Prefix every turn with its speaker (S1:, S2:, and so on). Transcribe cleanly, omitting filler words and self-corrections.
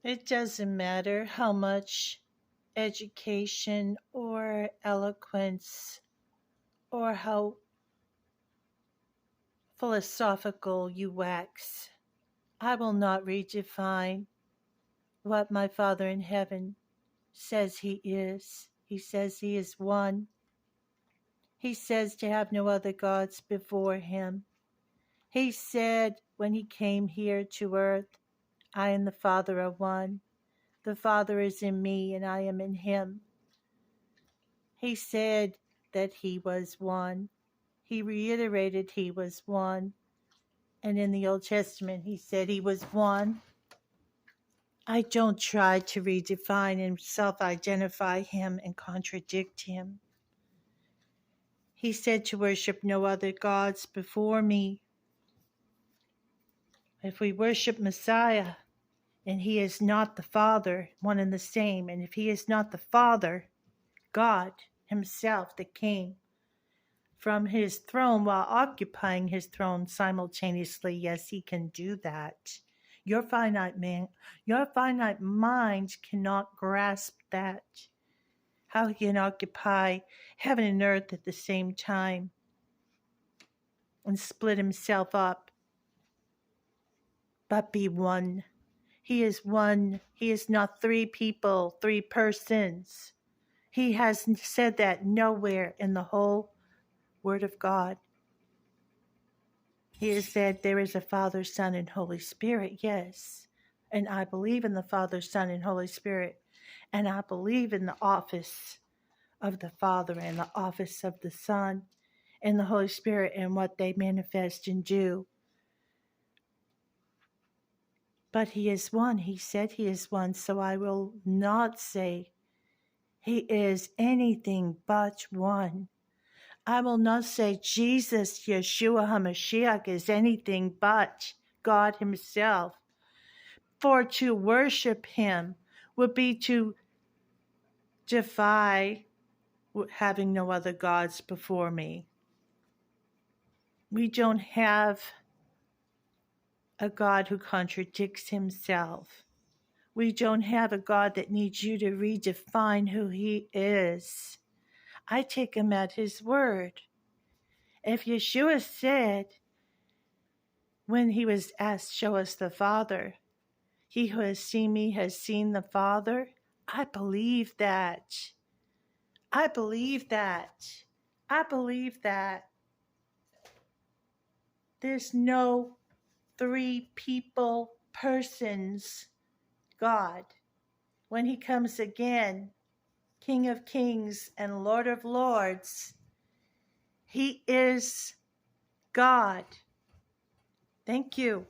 S1: It doesn't matter how much education or eloquence or how philosophical you wax. I will not redefine what my Father in heaven says he is. He says he is one. He says to have no other gods before him. He said when he came here to earth, I and the Father are one. The Father is in me and I am in him. He said that he was one. He reiterated he was one. And in the Old Testament, he said he was one. I don't try to redefine and self-identify him and contradict him. He said to worship no other gods before me. If we worship Messiah, and he is not the Father, one and the same, and if he is not the Father, God himself that came from his throne while occupying his throne simultaneously, yes, he can do that. Your finite mind cannot grasp that. How he can occupy heaven and earth at the same time and split himself up, but be one. He is one. He is not three people, three persons. He has said that nowhere in the whole Word of God. He has said there is a Father, Son, and Holy Spirit, yes. And I believe in the Father, Son, and Holy Spirit. And I believe in the office of the Father and the office of the Son and the Holy Spirit and what they manifest and do. But he is one. He said he is one, so I will not say he is anything but one. I will not say Jesus, Yeshua HaMashiach, is anything but God himself. For to worship him would be to defy having no other gods before me. We don't have a God who contradicts himself. We don't have a God that needs you to redefine who he is. I take him at his word. If Yeshua said, when he was asked, show us the Father, he who has seen me has seen the Father, I believe that. I believe that. I believe that. There's no three people, persons, God. When he comes again, King of Kings and Lord of Lords, he is God. Thank you.